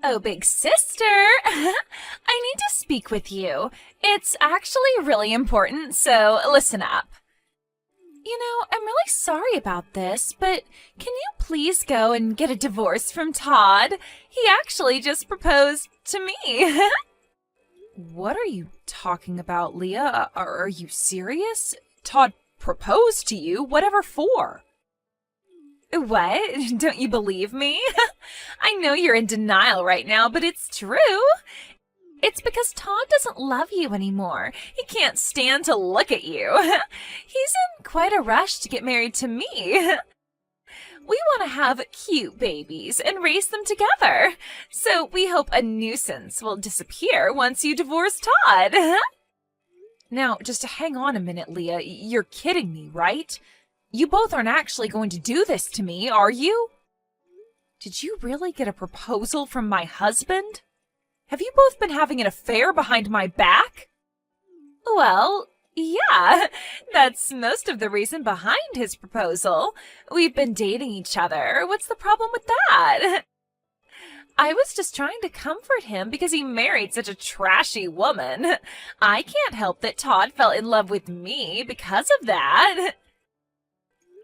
Oh, big sister, I need to speak with you. It's actually really important, so listen up. I'm really sorry about this, but can you please go and get a divorce from Todd? He actually just proposed to me. What are you talking about, Leah? Are you serious? Todd proposed to you? Whatever for? What? Don't you believe me? I know you're in denial right now, but it's true. It's because Todd doesn't love you anymore. He can't stand to look at you. He's in quite a rush to get married to me. We want to have cute babies and raise them together. So we hope a nuisance will disappear once you divorce Todd. Now, just hang on a minute, Leah. You're kidding me, right? You both aren't actually going to do this to me, are you? Did you really get a proposal from my husband? Have you both been having an affair behind my back? Well, yeah, that's most of the reason behind his proposal. We've been dating each other. What's the problem with that? I was just trying to comfort him because he married such a trashy woman. I can't help that Todd fell in love with me because of that.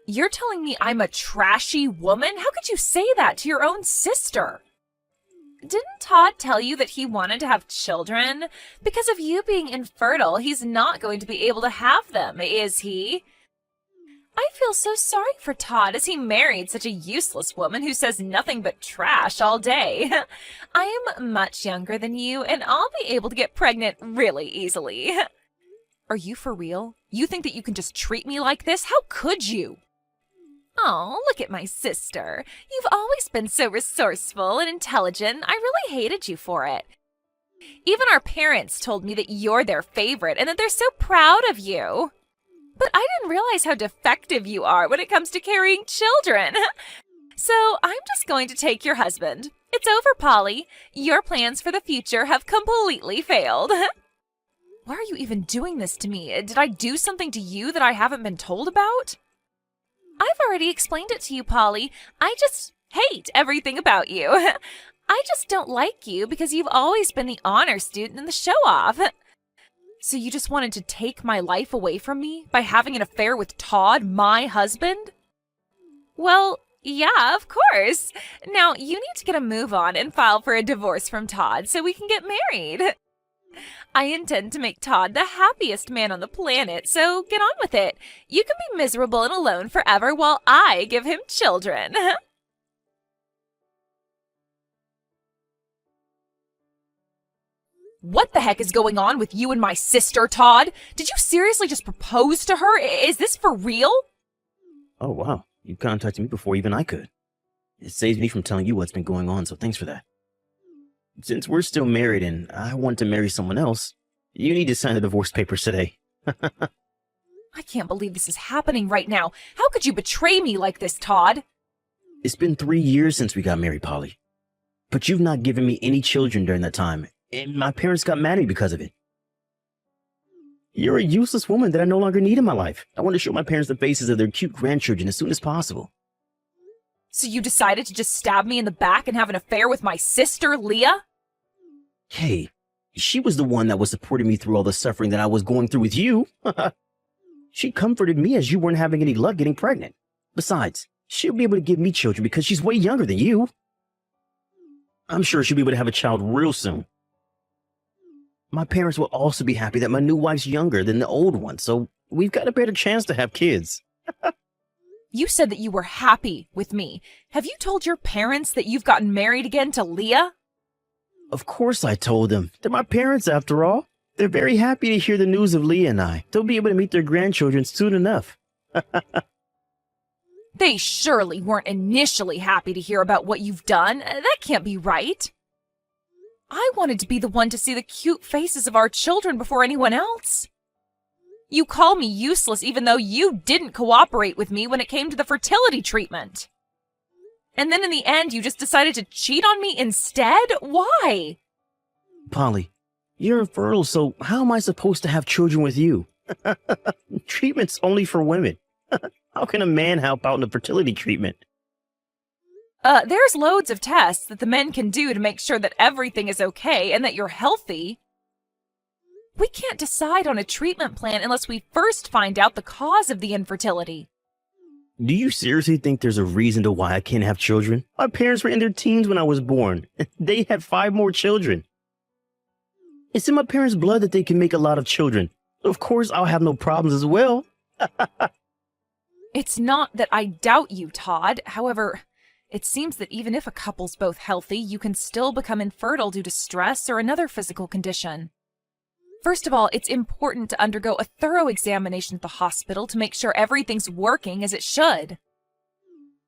You're telling me I'm a trashy woman? How could you say that to your own sister? Didn't Todd tell you that he wanted to have children? Because of you being infertile, he's not going to be able to have them, is he? I feel so sorry for Todd as he married such a useless woman who says nothing but trash all day. I am much younger than you, and I'll be able to get pregnant really easily. Are you for real? You think that you can just treat me like this? How could you? Oh, look at my sister. You've always been so resourceful and intelligent. I really hated you for it. Even our parents told me that you're their favorite and that they're so proud of you. But I didn't realize how defective you are when it comes to carrying children. So I'm just going to take your husband. It's over, Polly. Your plans for the future have completely failed. Why are you even doing this to me? Did I do something to you that I haven't been told about? I've already explained it to you, Polly. I just hate everything about you. I just don't like you because you've always been the honor student and the show-off. So you just wanted to take my life away from me by having an affair with Todd, my husband? Well, yeah, of course. Now, you need to get a move on and file for a divorce from Todd so we can get married. I intend to make Todd the happiest man on the planet, so get on with it. You can be miserable and alone forever while I give him children. What the heck is going on with you and my sister, Todd? Did you seriously just propose to her? Is this for real? Oh, wow. You contacted me before even I could. It saves me from telling you what's been going on, so thanks for that. Since we're still married and I want to marry someone else, you need to sign the divorce papers today. I can't believe this is happening right now. How could you betray me like this, Todd? It's been 3 years since we got married, Polly. But you've not given me any children during that time, and my parents got mad at me because of it. You're a useless woman that I no longer need in my life. I want to show my parents the faces of their cute grandchildren as soon as possible. So you decided to just stab me in the back and have an affair with my sister, Leah? Hey, she was the one that was supporting me through all the suffering that I was going through with you. She comforted me as you weren't having any luck getting pregnant. Besides, she'll be able to give me children because she's way younger than you. I'm sure she'll be able to have a child real soon. My parents will also be happy that my new wife's younger than the old one, so we've got a better chance to have kids. You said that you were happy with me. Have you told your parents that you've gotten married again to Leah? Of course I told them. They're my parents after all. They're very happy to hear the news of Leah and I. They'll be able to meet their grandchildren soon enough. They surely weren't initially happy to hear about what you've done. That can't be right. I wanted to be the one to see the cute faces of our children before anyone else. You call me useless even though you didn't cooperate with me when it came to the fertility treatment. And then in the end, you just decided to cheat on me instead? Why? Polly, you're infertile, so how am I supposed to have children with you? Treatment's only for women. How can a man help out in a fertility treatment? There's loads of tests that the men can do to make sure that everything is okay and that you're healthy. We can't decide on a treatment plan unless we first find out the cause of the infertility. Do you seriously think there's a reason to why I can't have children? My parents were in their teens when I was born. They had 5 more children. It's in my parents' blood that they can make a lot of children. Of course, I'll have no problems as well. It's not that I doubt you, Todd. However, it seems that even if a couple's both healthy, you can still become infertile due to stress or another physical condition. First of all, it's important to undergo a thorough examination at the hospital to make sure everything's working as it should.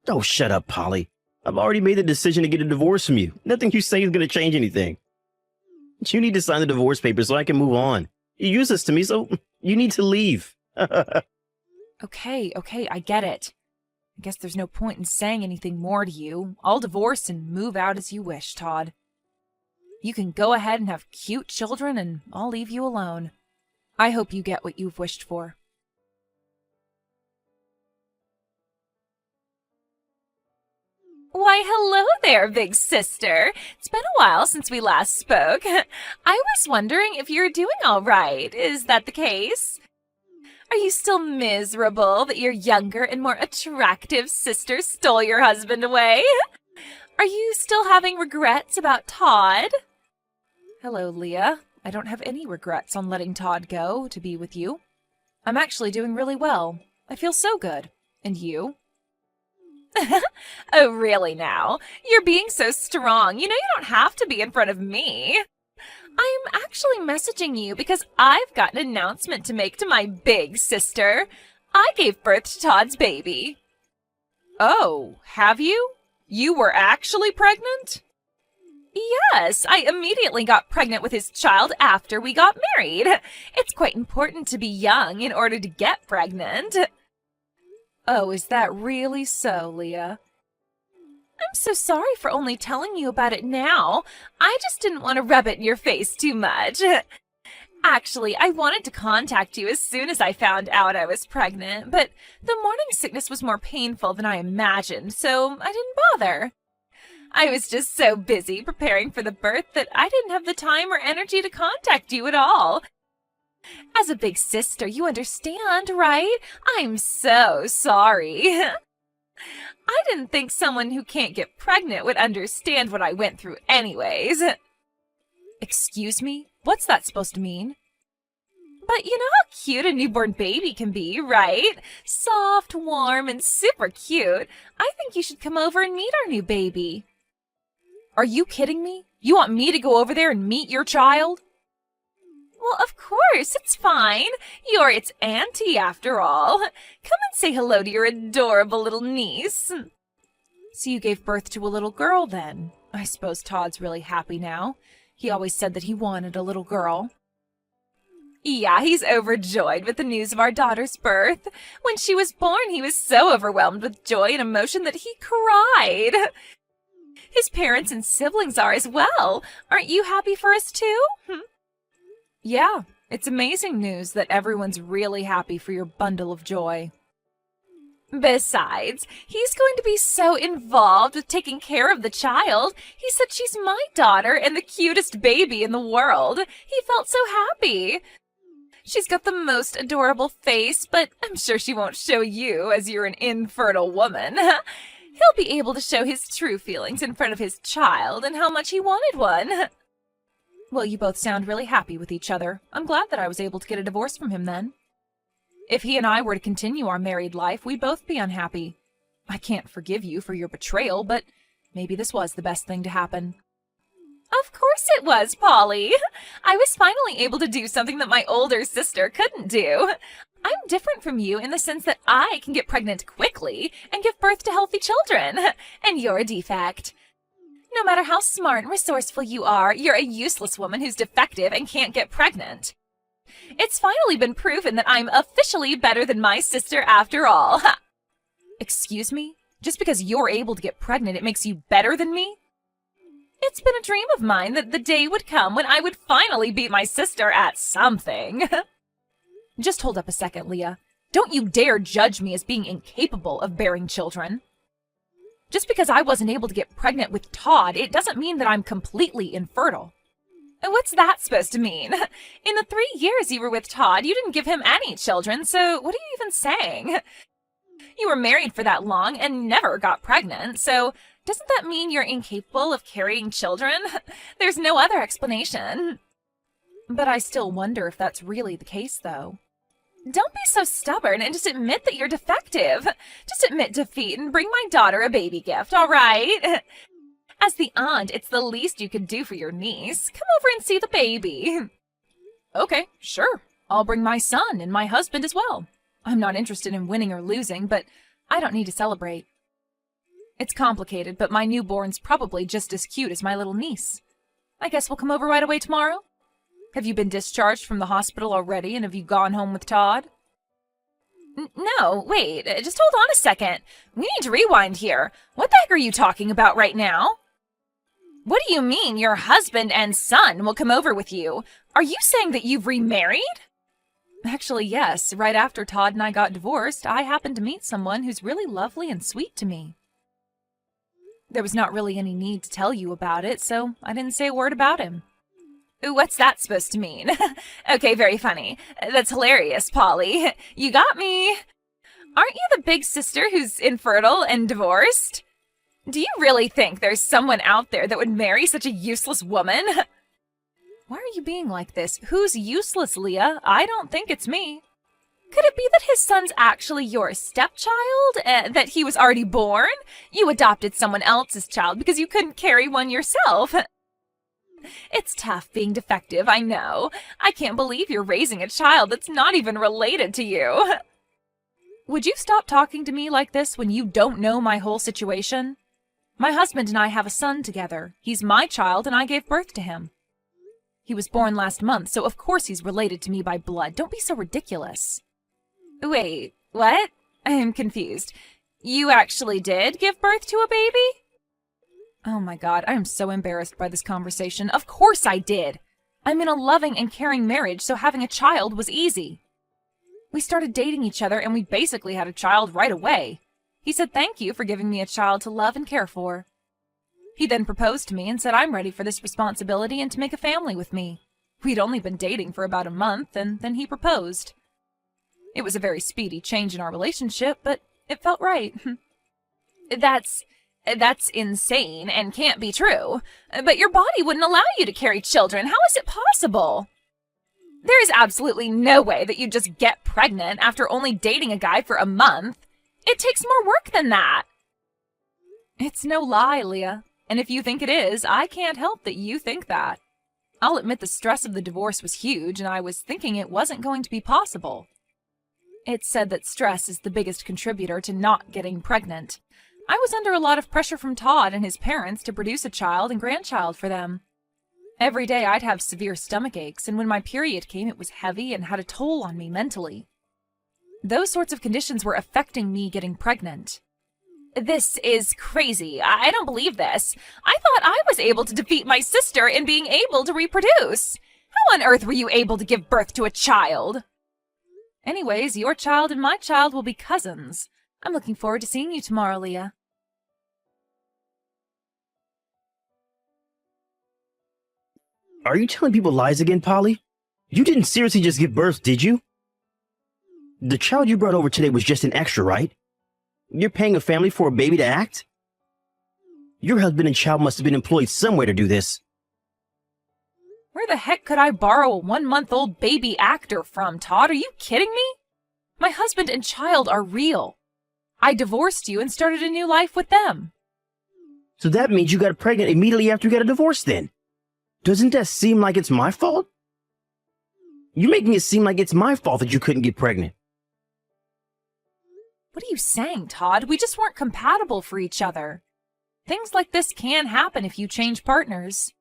Oh, shut up, Polly. I've already made the decision to get a divorce from you. Nothing you say is going to change anything. You need to sign the divorce papers so I can move on. You use this to me, so you need to leave. Okay, I get it. I guess there's no point in saying anything more to you. I'll divorce and move out as you wish, Todd. You can go ahead and have cute children, and I'll leave you alone. I hope you get what you've wished for. Why, hello there, big sister. It's been a while since we last spoke. I was wondering if you're doing all right. Is that the case? Are you still miserable that your younger and more attractive sister stole your husband away? Are you still having regrets about Todd? Hello, Leah. I don't have any regrets on letting Todd go to be with you. I'm actually doing really well. I feel so good. And you? Oh, really now? You're being so strong. You know you don't have to be in front of me. I'm actually messaging you because I've got an announcement to make to my big sister. I gave birth to Todd's baby. Oh, have you? You were actually pregnant? Yes, I immediately got pregnant with his child after we got married. It's quite important to be young in order to get pregnant. Oh, is that really so, Leah? I'm so sorry for only telling you about it now. I just didn't want to rub it in your face too much. Actually, I wanted to contact you as soon as I found out I was pregnant, but the morning sickness was more painful than I imagined, so I didn't bother. I was just so busy preparing for the birth that I didn't have the time or energy to contact you at all. As a big sister, you understand, right? I'm so sorry. I didn't think someone who can't get pregnant would understand what I went through anyways. Excuse me? What's that supposed to mean? But you know how cute a newborn baby can be, right? Soft, warm, and super cute. I think you should come over and meet our new baby. Are you kidding me? You want me to go over there and meet your child? Well, of course, it's fine. You're its auntie, after all. Come and say hello to your adorable little niece. So you gave birth to a little girl, then? I suppose Todd's really happy now. He always said that he wanted a little girl. Yeah, he's overjoyed with the news of our daughter's birth. When she was born, he was so overwhelmed with joy and emotion that he cried. His parents and siblings are as well. Aren't you happy for us, too? Yeah, it's amazing news that everyone's really happy for your bundle of joy. Besides, he's going to be so involved with taking care of the child. He said she's my daughter and the cutest baby in the world. He felt so happy. She's got the most adorable face, but I'm sure she won't show you as you're an infertile woman. He'll be able to show his true feelings in front of his child and how much he wanted one. Well, you both sound really happy with each other. I'm glad that I was able to get a divorce from him then. If he and I were to continue our married life, we'd both be unhappy. I can't forgive you for your betrayal, but maybe this was the best thing to happen. Of course it was, Polly. I was finally able to do something that my older sister couldn't do. I'm different from you in the sense that I can get pregnant quickly and give birth to healthy children, and you're a defect. No matter how smart and resourceful you are, you're a useless woman who's defective and can't get pregnant. It's finally been proven that I'm officially better than my sister after all. Excuse me? Just because you're able to get pregnant, it makes you better than me? It's been a dream of mine that the day would come when I would finally beat my sister at something. Just hold up a second, Leah. Don't you dare judge me as being incapable of bearing children. Just because I wasn't able to get pregnant with Todd, it doesn't mean that I'm completely infertile. And what's that supposed to mean? In the 3 years you were with Todd, you didn't give him any children, so what are you even saying? You were married for that long and never got pregnant, so doesn't that mean you're incapable of carrying children? There's no other explanation. But I still wonder if that's really the case, though. Don't be so stubborn and just admit that you're defective. Just admit defeat and bring my daughter a baby gift, all right? As the aunt, it's the least you could do for your niece. Come over and see the baby. Okay, sure. I'll bring my son and my husband as well. I'm not interested in winning or losing, but I don't need to celebrate. It's complicated, but my newborn's probably just as cute as my little niece. I guess we'll come over right away tomorrow? Have you been discharged from the hospital already, and have you gone home with Todd? No, wait, just hold on a second. We need to rewind here. What the heck are you talking about right now? What do you mean your husband and son will come over with you? Are you saying that you've remarried? Actually, yes. Right after Todd and I got divorced, I happened to meet someone who's really lovely and sweet to me. There was not really any need to tell you about it, so I didn't say a word about him. What's that supposed to mean? Okay, very funny. That's hilarious, Polly. You got me. Aren't you the big sister who's infertile and divorced? Do you really think there's someone out there that would marry such a useless woman? Why are you being like this? Who's useless, Leah? I don't think it's me. Could it be that his son's actually your stepchild? That he was already born? You adopted someone else's child because you couldn't carry one yourself. It's tough being defective, I know. I can't believe you're raising a child that's not even related to you. Would you stop talking to me like this when you don't know my whole situation? My husband and I have a son together. He's my child and I gave birth to him. He was born last month, so of course he's related to me by blood. Don't be so ridiculous. Wait, what? I am confused. You actually did give birth to a baby? Oh my God, I am so embarrassed by this conversation. Of course I did. I'm in a loving and caring marriage, so having a child was easy. We started dating each other and we basically had a child right away. He said thank you for giving me a child to love and care for. He then proposed to me and said I'm ready for this responsibility and to make a family with me. We'd only been dating for about a month and then he proposed. It was a very speedy change in our relationship, but it felt right. That's insane and can't be true. But your body wouldn't allow you to carry children. How is it possible? There is absolutely no way that you just get pregnant after only dating a guy for a month. It takes more work than that. It's no lie, Leah. And if you think it is, I can't help that you think that. I'll admit the stress of the divorce was huge, and I was thinking it wasn't going to be possible. It's said that stress is the biggest contributor to not getting pregnant. I was under a lot of pressure from Todd and his parents to produce a child and grandchild for them. Every day I'd have severe stomach aches, and when my period came it was heavy and had a toll on me mentally. Those sorts of conditions were affecting me getting pregnant. This is crazy. I don't believe this. I thought I was able to defeat my sister in being able to reproduce. How on earth were you able to give birth to a child? Anyways, your child and my child will be cousins. I'm looking forward to seeing you tomorrow, Leah. Are you telling people lies again, Polly? You didn't seriously just give birth, did you? The child you brought over today was just an extra, right? You're paying a family for a baby to act? Your husband and child must have been employed somewhere to do this. Where the heck could I borrow a 1-month-old baby actor from, Todd? Are you kidding me? My husband and child are real. I divorced you and started a new life with them. So that means you got pregnant immediately after you got a divorce then. Doesn't that seem like it's my fault? You're making it seem like it's my fault that you couldn't get pregnant. What are you saying, Todd? We just weren't compatible for each other. Things like this can happen if you change partners.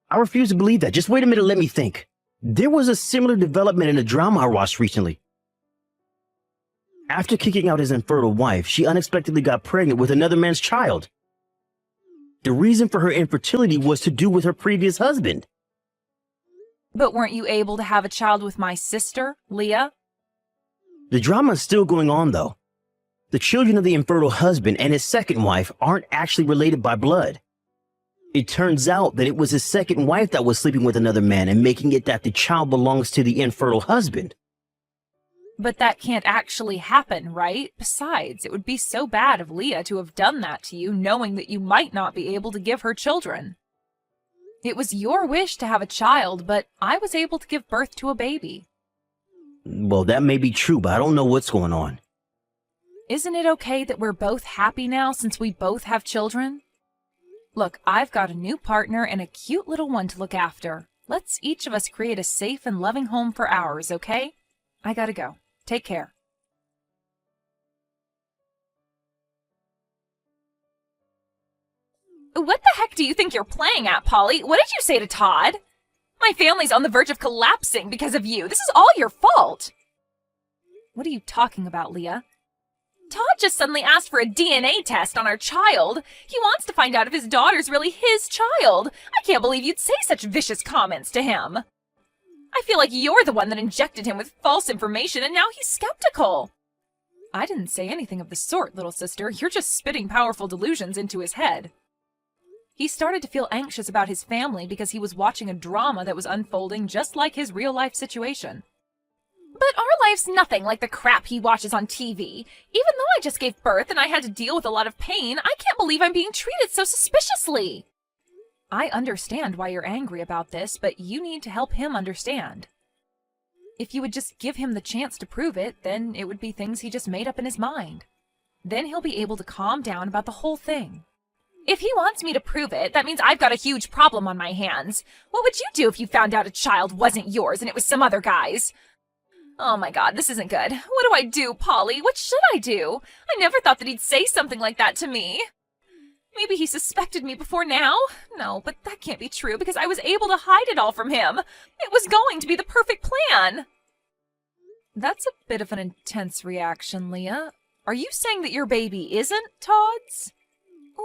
I refuse to believe that. Just wait a minute, let me think. There was a similar development in a drama I watched recently. After kicking out his infertile wife, she unexpectedly got pregnant with another man's child. The reason for her infertility was to do with her previous husband. But weren't you able to have a child with my sister, Leah? The drama is still going on, though. The children of the infertile husband and his second wife aren't actually related by blood. It turns out that it was his second wife that was sleeping with another man and making it that the child belongs to the infertile husband. But that can't actually happen, right? Besides, it would be so bad of Leah to have done that to you, knowing that you might not be able to give her children. It was your wish to have a child, but I was able to give birth to a baby. Well, that may be true, but I don't know what's going on. Isn't it okay that we're both happy now since we both have children? Look, I've got a new partner and a cute little one to look after. Let's each of us create a safe and loving home for ours, okay? I gotta go. Take care. What the heck do you think you're playing at, Polly? What did you say to Todd? My family's on the verge of collapsing because of you. This is all your fault. What are you talking about, Leah? Todd just suddenly asked for a DNA test on our child. He wants to find out if his daughter's really his child. I can't believe you'd say such vicious comments to him. I feel like you're the one that injected him with false information, and now he's skeptical. I didn't say anything of the sort, little sister. You're just spitting powerful delusions into his head. He started to feel anxious about his family because he was watching a drama that was unfolding just like his real-life situation. But our life's nothing like the crap he watches on TV. Even though I just gave birth and I had to deal with a lot of pain, I can't believe I'm being treated so suspiciously. I understand why you're angry about this, but you need to help him understand. If you would just give him the chance to prove it, then it would be things he just made up in his mind. Then he'll be able to calm down about the whole thing. If he wants me to prove it, that means I've got a huge problem on my hands. What would you do if you found out a child wasn't yours and it was some other guy's? Oh my God, this isn't good. What do I do, Polly? What should I do? I never thought that he'd say something like that to me. Maybe he suspected me before now? No, but that can't be true because I was able to hide it all from him. It was going to be the perfect plan. That's a bit of an intense reaction, Leah. Are you saying that your baby isn't Todd's?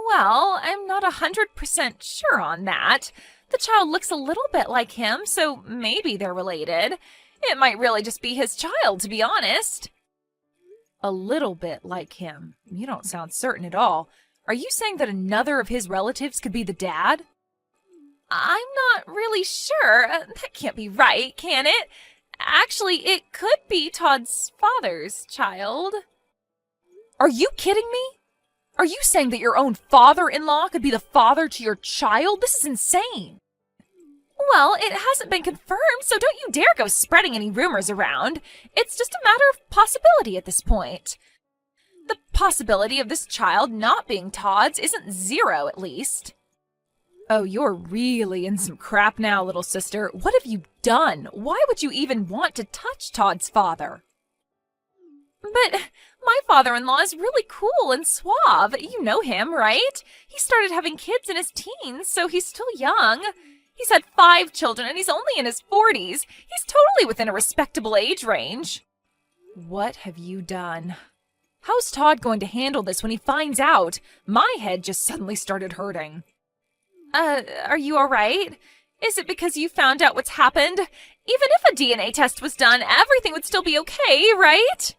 Well, I'm not 100% sure on that. The child looks a little bit like him, so maybe they're related. It might really just be his child, to be honest. A little bit like him. You don't sound certain at all. Are you saying that another of his relatives could be the dad? I'm not really sure. That can't be right, can it? Actually, it could be Todd's father's child. Are you kidding me? Are you saying that your own father-in-law could be the father to your child? This is insane. Well, it hasn't been confirmed, so don't you dare go spreading any rumors around. It's just a matter of possibility at this point. The possibility of this child not being Todd's isn't zero, at least. Oh, you're really in some crap now, little sister. What have you done? Why would you even want to touch Todd's father? But my father-in-law is really cool and suave. You know him, right? He started having kids in his teens, so he's still young. He's had 5 children, and he's only in his 40s. He's totally within a respectable age range. What have you done? How's Todd going to handle this when he finds out? My head just suddenly started hurting. Are you all right? Is it because you found out what's happened? Even if a DNA test was done, everything would still be okay, right?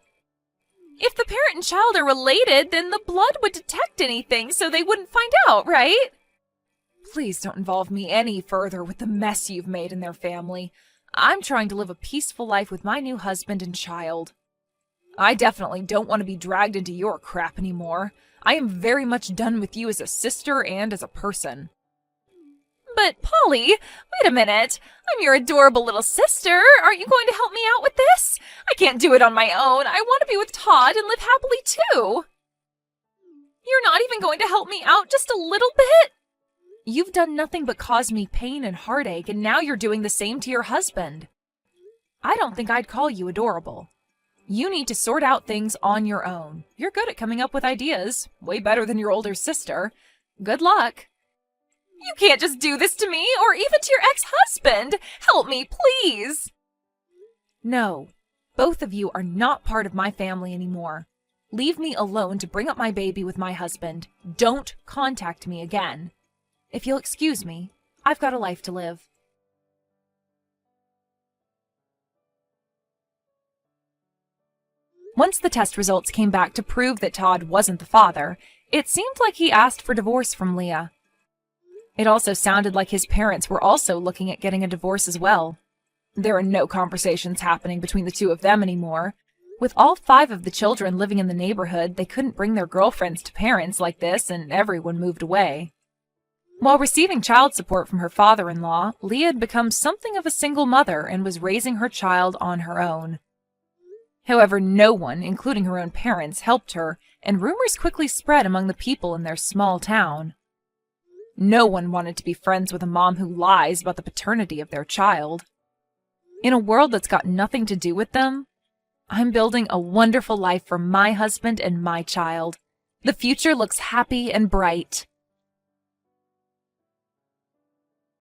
If the parent and child are related, then the blood would detect anything, so they wouldn't find out, right? Please don't involve me any further with the mess you've made in their family. I'm trying to live a peaceful life with my new husband and child. I definitely don't want to be dragged into your crap anymore. I am very much done with you as a sister and as a person. But, Polly, wait a minute. I'm your adorable little sister. Aren't you going to help me out with this? I can't do it on my own. I want to be with Todd and live happily, too. You're not even going to help me out just a little bit? You've done nothing but cause me pain and heartache, and now you're doing the same to your husband. I don't think I'd call you adorable. You need to sort out things on your own. You're good at coming up with ideas. Way better than your older sister. Good luck. You can't just do this to me, or even to your ex-husband. Help me, please. No, both of you are not part of my family anymore. Leave me alone to bring up my baby with my husband. Don't contact me again. If you'll excuse me, I've got a life to live. Once the test results came back to prove that Todd wasn't the father, it seemed like he asked for divorce from Leah. It also sounded like his parents were also looking at getting a divorce as well. There are no conversations happening between the two of them anymore. With all 5 of the children living in the neighborhood, they couldn't bring their girlfriends to parents like this, and everyone moved away. While receiving child support from her father-in-law, Leah had become something of a single mother and was raising her child on her own. However, no one, including her own parents, helped her, and rumors quickly spread among the people in their small town. No one wanted to be friends with a mom who lies about the paternity of their child. In a world that's got nothing to do with them, I'm building a wonderful life for my husband and my child. The future looks happy and bright.